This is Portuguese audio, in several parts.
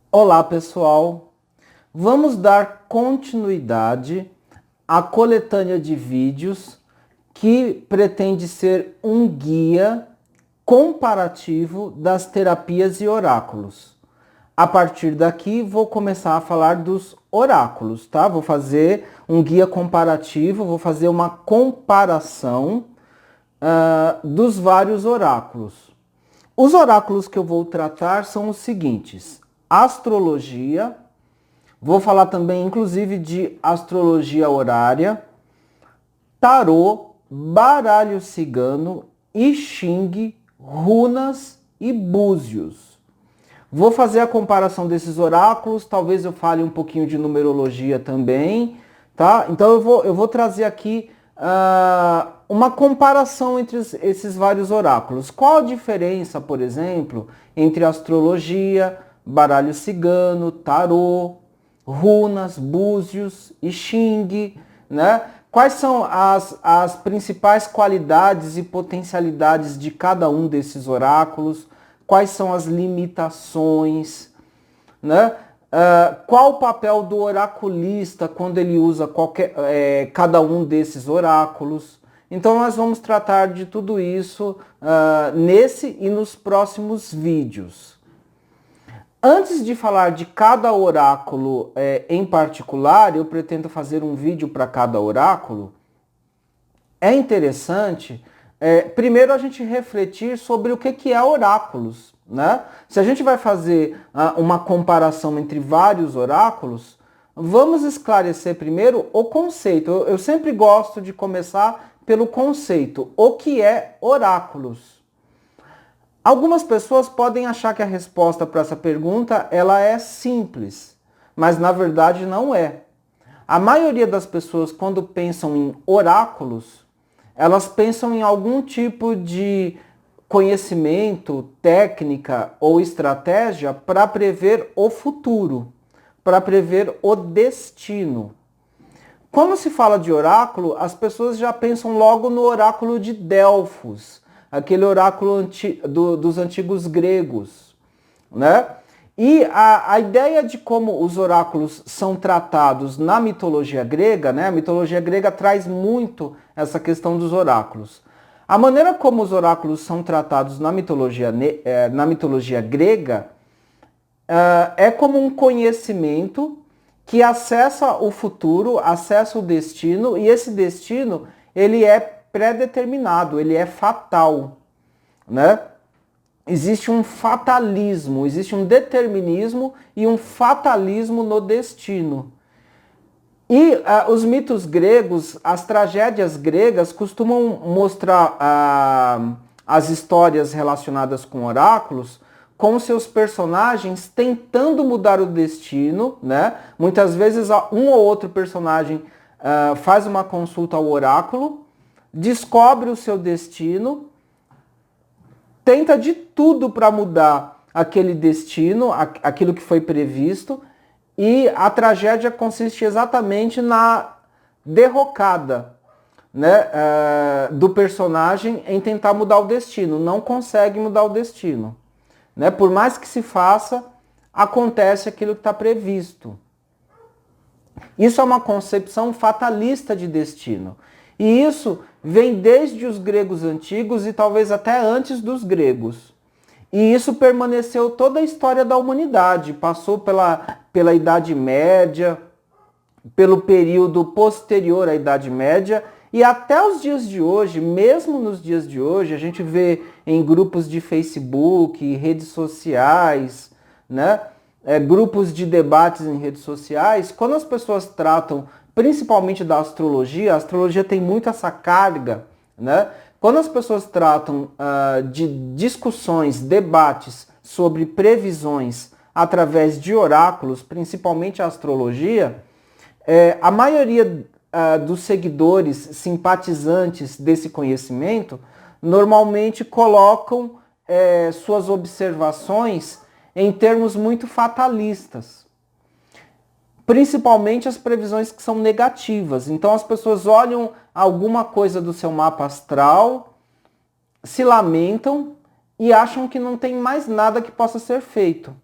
Olá, pessoal! Vamos dar continuidade à coletânea de vídeos que pretende ser um guia comparativo das terapias e oráculos. A partir daqui, vou começar a falar dos oráculos, tá? Vou fazer um guia comparativo, vou fazer uma comparação dos vários oráculos. Os oráculos que eu vou tratar são os seguintes: astrologia, vou falar também inclusive de astrologia horária, tarô, baralho cigano, I Ching, runas e búzios. Vou fazer a comparação desses oráculos, talvez eu fale um pouquinho de numerologia também, tá? Então eu vou trazer aqui uma comparação entre esses vários oráculos. Qual a diferença, por exemplo, entre astrologia, baralho cigano, tarô, runas, búzios, I Ching, né? Quais são as principais qualidades e potencialidades de cada um desses oráculos? Quais são as limitações, né? Qual o papel do oraculista quando ele usa cada um desses oráculos? Então nós vamos tratar de tudo isso nesse e nos próximos vídeos. Antes de falar de cada oráculo em particular, eu pretendo fazer um vídeo para cada oráculo. É interessante, primeiro a gente refletir sobre o que é oráculos, né? Se a gente vai fazer uma comparação entre vários oráculos, vamos esclarecer primeiro o conceito. Eu sempre gosto de começar pelo conceito. O que é oráculos? Algumas pessoas podem achar que a resposta para essa pergunta ela é simples, mas na verdade não é. A maioria das pessoas, quando pensam em oráculos, elas pensam em algum tipo de conhecimento, técnica ou estratégia para prever o futuro, para prever o destino. Quando se fala de oráculo, as pessoas já pensam logo no oráculo de Delfos, aquele oráculo dos antigos gregos, né? E a ideia de como os oráculos são tratados na mitologia grega, né? A mitologia grega traz muito essa questão dos oráculos. A maneira como os oráculos são tratados na mitologia grega é como um conhecimento que acessa o futuro, acessa o destino, e esse destino ele é pré-determinado, ele é fatal, né? Existe um fatalismo, existe um determinismo e um fatalismo no destino. E os mitos gregos, as tragédias gregas costumam mostrar as histórias relacionadas com oráculos com seus personagens tentando mudar o destino, né? Muitas vezes um ou outro personagem faz uma consulta ao oráculo, descobre o seu destino, tenta de tudo para mudar aquele destino, aquilo que foi previsto, e a tragédia consiste exatamente na derrocada, né, do personagem em tentar mudar o destino. Não consegue mudar o destino, né? Por mais que se faça, acontece aquilo que está previsto. Isso é uma concepção fatalista de destino. E isso vem desde os gregos antigos e talvez até antes dos gregos. E isso permaneceu toda a história da humanidade. Passou pela Idade Média, pelo período posterior à Idade Média e até os dias de hoje, mesmo nos dias de hoje, a gente vê em grupos de Facebook, redes sociais, né? Grupos de debates em redes sociais, quando as pessoas tratam principalmente da astrologia, a astrologia tem muito essa carga, né? Quando as pessoas tratam de discussões, debates sobre previsões através de oráculos, principalmente a astrologia, a maioria dos seguidores, simpatizantes desse conhecimento, normalmente colocam suas observações em termos muito fatalistas. Principalmente as previsões que são negativas. Então as pessoas olham alguma coisa do seu mapa astral, se lamentam e acham que não tem mais nada que possa ser feito.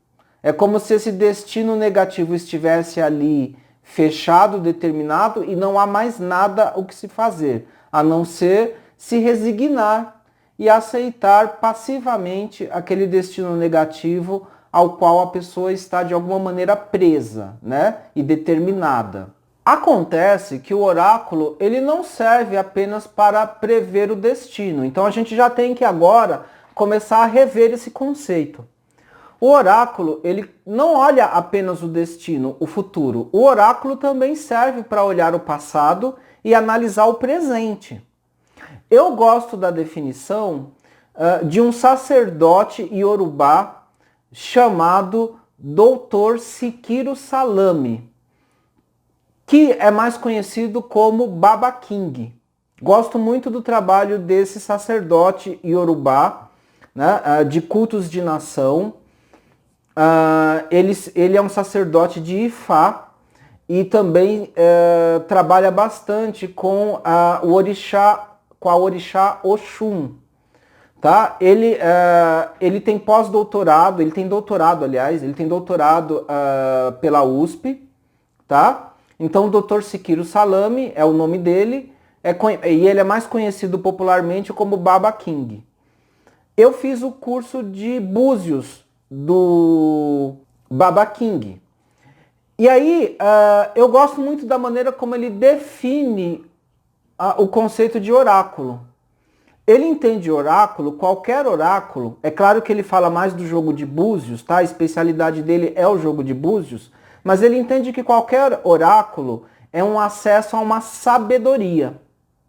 É como se esse destino negativo estivesse ali fechado, determinado, e não há mais nada o que se fazer, a não ser se resignar e aceitar passivamente aquele destino negativo ao qual a pessoa está de alguma maneira presa, né, e determinada. Acontece que o oráculo, ele não serve apenas para prever o destino. Então a gente já tem que agora começar a rever esse conceito. O oráculo, ele não olha apenas o destino, o futuro. O oráculo também serve para olhar o passado e analisar o presente. Eu gosto da definição de um sacerdote iorubá chamado Dr. Sikiru Salami, que é mais conhecido como Baba King. Gosto muito do trabalho desse sacerdote iorubá, né, de cultos de nação. Ele é um sacerdote de Ifá e também trabalha bastante com a orixá Oxum. Tá? Ele tem pós-doutorado, ele tem doutorado, aliás, ele tem doutorado pela USP, tá? Então, o Dr. Sikiru Salami é o nome dele, e ele é mais conhecido popularmente como Baba King. Eu fiz o curso de Búzios do Baba King. E aí, eu gosto muito da maneira como ele define o conceito de oráculo. Ele entende oráculo, qualquer oráculo, é claro que ele fala mais do jogo de Búzios, tá? A especialidade dele é o jogo de Búzios, mas ele entende que qualquer oráculo é um acesso a uma sabedoria,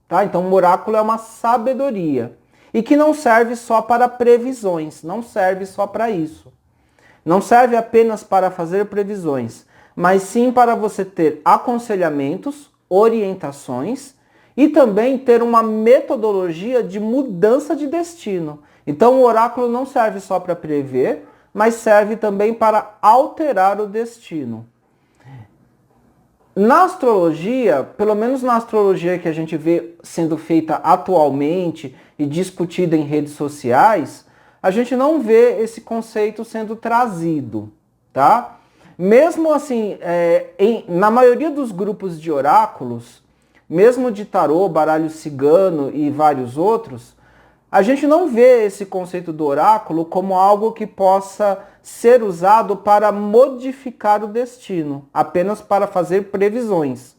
tá? Então, um oráculo é uma sabedoria e que não serve só para previsões, não serve só para isso. Não serve apenas para fazer previsões, mas sim para você ter aconselhamentos, orientações e também ter uma metodologia de mudança de destino. Então o oráculo não serve só para prever, mas serve também para alterar o destino. Na astrologia, pelo menos na astrologia que a gente vê sendo feita atualmente e discutida em redes sociais, a gente não vê esse conceito sendo trazido, tá? Mesmo assim, na maioria dos grupos de oráculos, mesmo de tarô, baralho cigano e vários outros, a gente não vê esse conceito do oráculo como algo que possa ser usado para modificar o destino, apenas para fazer previsões.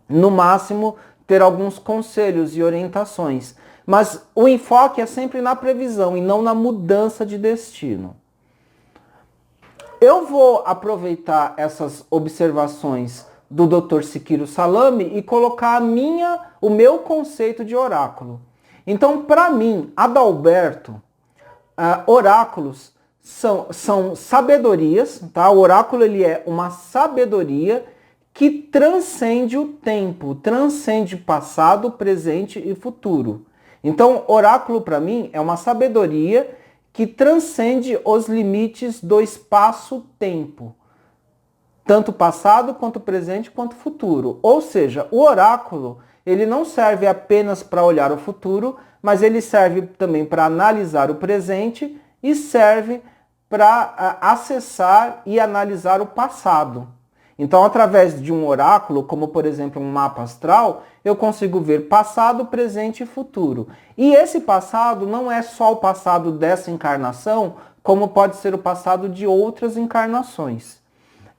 No máximo, ter alguns conselhos e orientações. Mas o enfoque é sempre na previsão e não na mudança de destino. Eu vou aproveitar essas observações do Dr. Sikiru Salami e colocar o meu conceito de oráculo. Então, para mim, Adalberto, oráculos são sabedorias, tá? O oráculo ele é uma sabedoria que transcende o tempo, transcende passado, presente e futuro. Então, oráculo para mim é uma sabedoria que transcende os limites do espaço-tempo. Tanto passado, quanto presente, quanto futuro. Ou seja, o oráculo, ele não serve apenas para olhar o futuro, mas ele serve também para analisar o presente e serve para acessar e analisar o passado. Então, através de um oráculo, como por exemplo um mapa astral, eu consigo ver passado, presente e futuro. E esse passado não é só o passado dessa encarnação, como pode ser o passado de outras encarnações.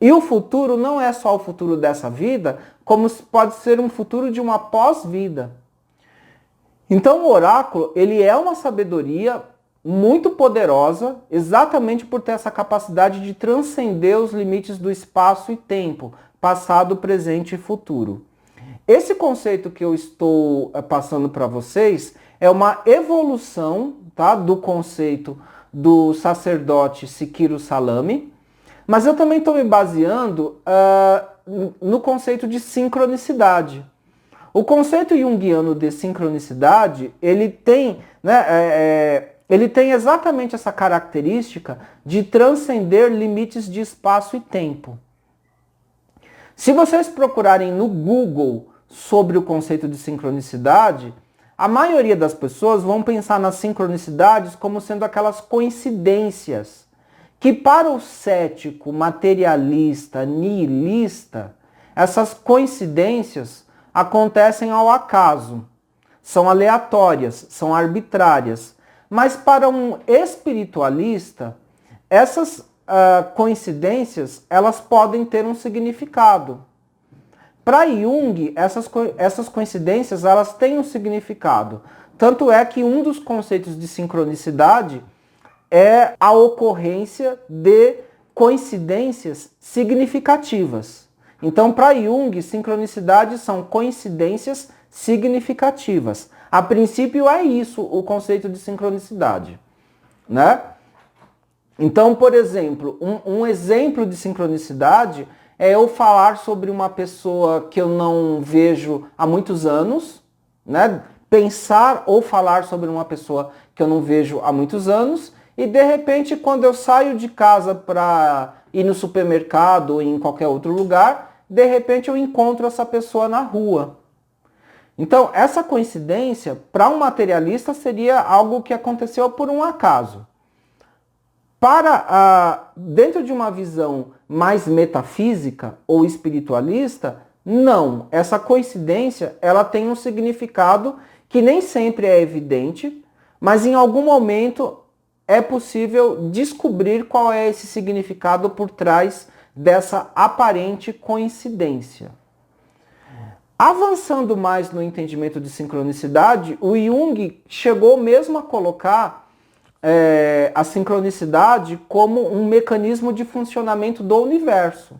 E o futuro não é só o futuro dessa vida, como pode ser um futuro de uma pós-vida. Então o oráculo, ele é uma sabedoria muito poderosa, exatamente por ter essa capacidade de transcender os limites do espaço e tempo, passado, presente e futuro. Esse conceito que eu estou passando para vocês é uma evolução, tá, do conceito do sacerdote Sikiru Salami, mas eu também estou me baseando no conceito de sincronicidade. O conceito junguiano de sincronicidade, ele tem, ele tem exatamente essa característica de transcender limites de espaço e tempo. Se vocês procurarem no Google sobre o conceito de sincronicidade, a maioria das pessoas vão pensar nas sincronicidades como sendo aquelas coincidências que para o cético materialista, nihilista, essas coincidências acontecem ao acaso, são aleatórias, são arbitrárias. Mas para um espiritualista, essas coincidências, elas podem ter um significado. Para Jung, essas coincidências, elas têm um significado. Tanto é que um dos conceitos de sincronicidade é a ocorrência de coincidências significativas. Então, para Jung, sincronicidade são coincidências significativas. A princípio é isso o conceito de sincronicidade, né? Então, por exemplo, um exemplo de sincronicidade é eu falar sobre uma pessoa que eu não vejo há muitos anos, né? Pensar ou falar sobre uma pessoa que eu não vejo há muitos anos e, de repente, quando eu saio de casa para ir no supermercado ou em qualquer outro lugar, de repente eu encontro essa pessoa na rua. Então, essa coincidência, para um materialista, seria algo que aconteceu por um acaso. Dentro de uma visão mais metafísica ou espiritualista, não. Essa coincidência, ela tem um significado que nem sempre é evidente, mas em algum momento é possível descobrir qual é esse significado por trás dessa aparente coincidência. Avançando mais no entendimento de sincronicidade, o Jung chegou mesmo a colocar a sincronicidade como um mecanismo de funcionamento do universo.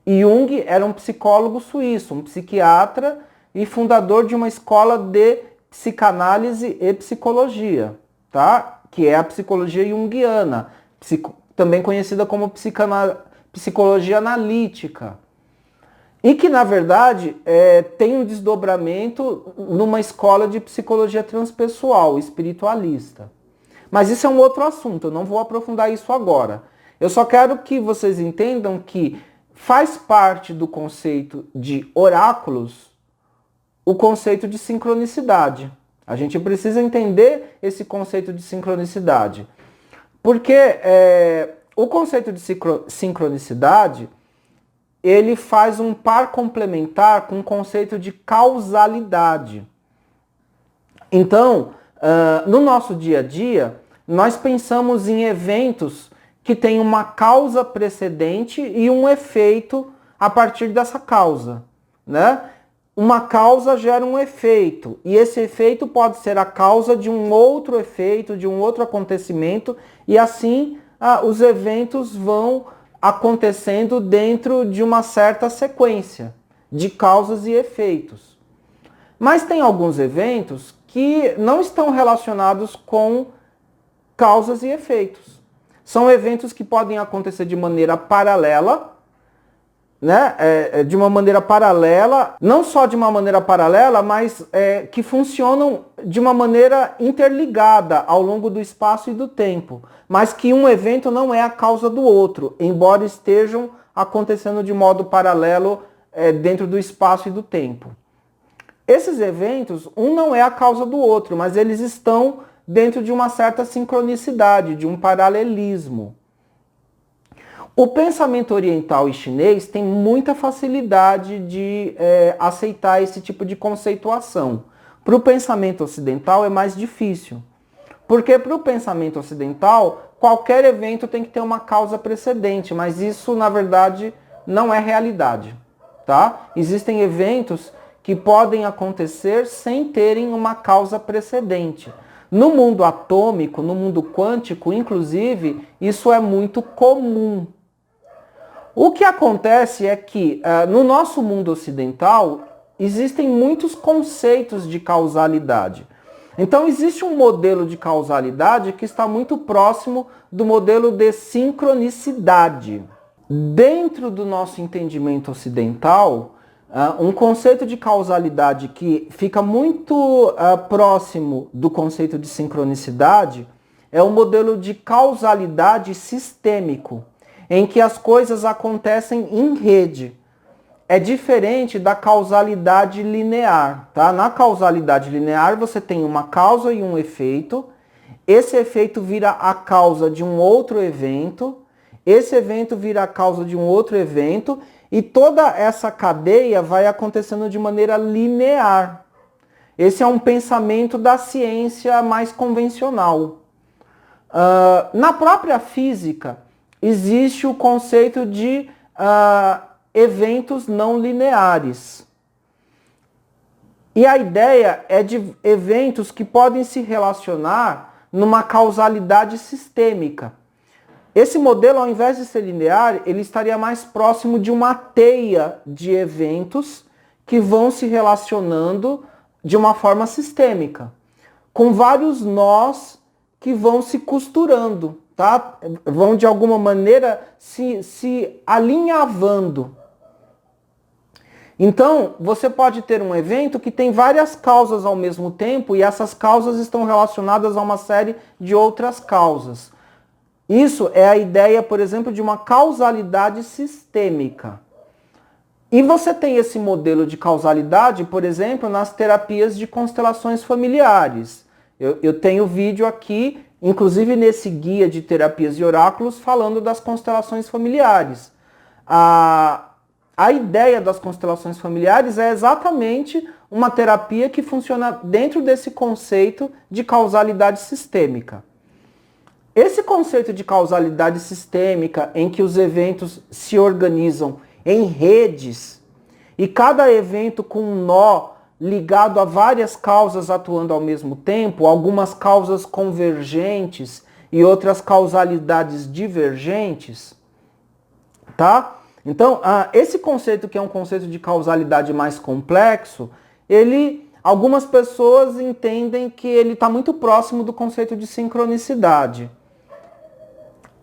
E Jung era um psicólogo suíço, um psiquiatra e fundador de uma escola de psicanálise e psicologia, tá? Que é a psicologia junguiana, também conhecida como psicologia analítica. E que, na verdade, tem um desdobramento numa escola de psicologia transpessoal, espiritualista. Mas isso é um outro assunto, eu não vou aprofundar isso agora. Eu só quero que vocês entendam que faz parte do conceito de oráculos o conceito de sincronicidade. A gente precisa entender esse conceito de sincronicidade. Porque o conceito de sincronicidade, ele faz um par complementar com o conceito de causalidade. Então, no nosso dia a dia, nós pensamos em eventos que têm uma causa precedente e um efeito a partir dessa causa, né? Uma causa gera um efeito, e esse efeito pode ser a causa de um outro efeito, de um outro acontecimento, e assim os eventos vão acontecendo dentro de uma certa sequência de causas e efeitos. Mas tem alguns eventos que não estão relacionados com causas e efeitos. São eventos que podem acontecer de maneira paralela, né? De uma maneira paralela, não só de uma maneira paralela, mas que funcionam de uma maneira interligada ao longo do espaço e do tempo. Mas que um evento não é a causa do outro, embora estejam acontecendo de modo paralelo dentro do espaço e do tempo. Esses eventos, um não é a causa do outro, mas eles estão dentro de uma certa sincronicidade, de um paralelismo. O pensamento oriental e chinês tem muita facilidade de aceitar esse tipo de conceituação. Para o pensamento ocidental é mais difícil. Porque para o pensamento ocidental, qualquer evento tem que ter uma causa precedente, mas isso, na verdade, não é realidade, tá? Existem eventos que podem acontecer sem terem uma causa precedente. No mundo atômico, no mundo quântico, inclusive, isso é muito comum. O que acontece é que no nosso mundo ocidental existem muitos conceitos de causalidade. Então existe um modelo de causalidade que está muito próximo do modelo de sincronicidade. Dentro do nosso entendimento ocidental, um conceito de causalidade que fica muito próximo do conceito de sincronicidade é o modelo de causalidade sistêmico, em que as coisas acontecem em rede. É diferente da causalidade linear, tá? Na causalidade linear você tem uma causa e um efeito. Esse efeito vira a causa de um outro evento esse evento vira a causa de um outro evento, e toda essa cadeia vai acontecendo de maneira linear. Esse é um pensamento da ciência mais convencional. Na própria física, existe o conceito de eventos não lineares. E a ideia é de eventos que podem se relacionar numa causalidade sistêmica. Esse modelo, ao invés de ser linear, ele estaria mais próximo de uma teia de eventos que vão se relacionando de uma forma sistêmica, com vários nós que vão se costurando, tá? Vão de alguma maneira se alinhavando. Então, você pode ter um evento que tem várias causas ao mesmo tempo e essas causas estão relacionadas a uma série de outras causas. Isso é a ideia, por exemplo, de uma causalidade sistêmica. E você tem esse modelo de causalidade, por exemplo, nas terapias de constelações familiares. Eu tenho vídeo aqui, inclusive nesse guia de terapias e oráculos, falando das constelações familiares. A ideia das constelações familiares é exatamente uma terapia que funciona dentro desse conceito de causalidade sistêmica. Esse conceito de causalidade sistêmica, em que os eventos se organizam em redes, e cada evento com um nó ligado a várias causas atuando ao mesmo tempo, algumas causas convergentes e outras causalidades divergentes, tá? Então, esse conceito, que é um conceito de causalidade mais complexo, algumas pessoas entendem que ele está muito próximo do conceito de sincronicidade.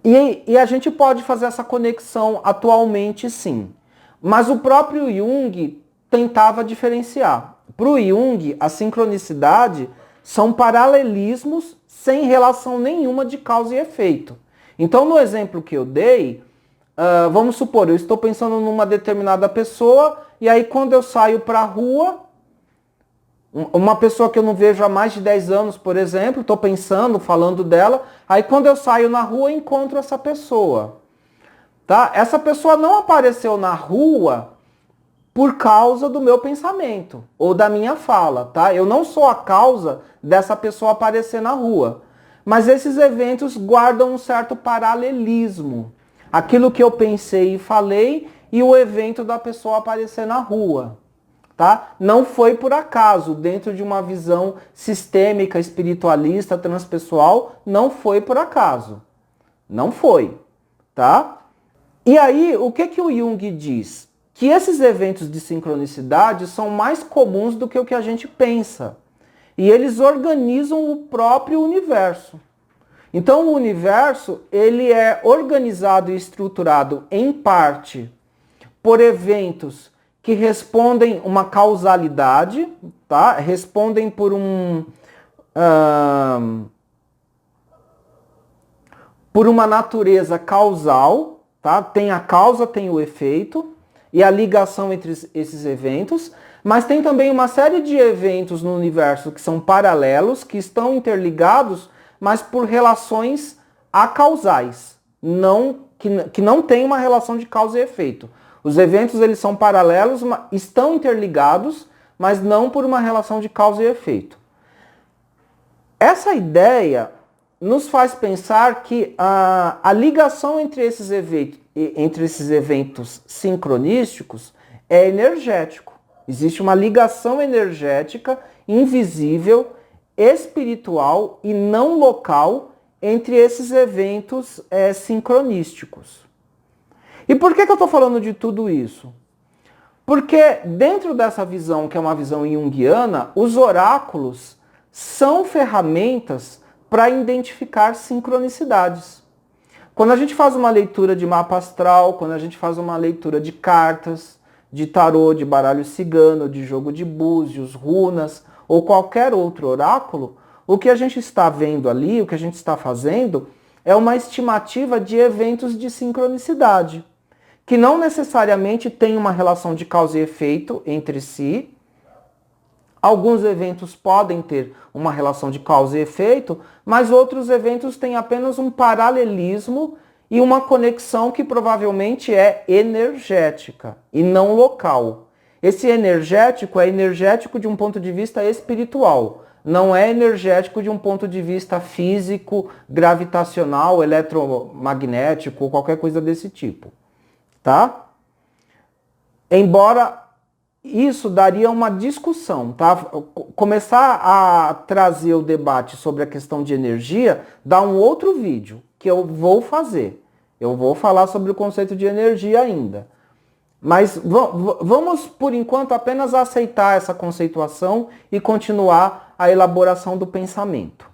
E a gente pode fazer essa conexão atualmente, sim. Mas o próprio Jung tentava diferenciar. Para o Jung, a sincronicidade são paralelismos sem relação nenhuma de causa e efeito. Então, no exemplo que eu dei, vamos supor, eu estou pensando numa determinada pessoa, e aí quando eu saio para a rua, uma pessoa que eu não vejo há mais de 10 anos, por exemplo, estou pensando, falando dela, aí quando eu saio na rua, encontro essa pessoa. Tá? Essa pessoa não apareceu na rua por causa do meu pensamento ou da minha fala, tá? Eu não sou a causa dessa pessoa aparecer na rua. Mas esses eventos guardam um certo paralelismo. Aquilo que eu pensei e falei e o evento da pessoa aparecer na rua, tá? Não foi por acaso, dentro de uma visão sistêmica, espiritualista, transpessoal, não foi por acaso. Não foi, tá? E aí, o que o Jung diz? Que esses eventos de sincronicidade são mais comuns do que o que a gente pensa. E eles organizam o próprio universo. Então, o universo, ele é organizado e estruturado, em parte, por eventos que respondem uma causalidade, tá? Respondem por por uma natureza causal, tá? Tem a causa, tem o efeito e a ligação entre esses eventos, mas tem também uma série de eventos no universo que são paralelos, que estão interligados, mas por relações acausais, que não tem uma relação de causa e efeito. Os eventos, eles são paralelos, estão interligados, mas não por uma relação de causa e efeito. Essa ideia nos faz pensar que a ligação entre esses eventos sincronísticos é energético. Existe uma ligação energética invisível, espiritual e não local entre esses eventos sincronísticos. E por que eu estou falando de tudo isso? Porque dentro dessa visão, que é uma visão junguiana, os oráculos são ferramentas para identificar sincronicidades. Quando a gente faz uma leitura de mapa astral, quando a gente faz uma leitura de cartas, de tarô, de baralho cigano, de jogo de búzios, runas ou qualquer outro oráculo, o que a gente está vendo ali, o que a gente está fazendo, é uma estimativa de eventos de sincronicidade, que não necessariamente tem uma relação de causa e efeito entre si. Alguns eventos podem ter uma relação de causa e efeito, mas outros eventos têm apenas um paralelismo e uma conexão que provavelmente é energética e não local. Esse energético é energético de um ponto de vista espiritual, não é energético de um ponto de vista físico, gravitacional, eletromagnético ou qualquer coisa desse tipo, tá? Embora isso daria uma discussão, tá? Começar a trazer o debate sobre a questão de energia dá um outro vídeo que eu vou fazer. Eu vou falar sobre o conceito de energia ainda. Mas vamos, por enquanto, apenas aceitar essa conceituação e continuar a elaboração do pensamento.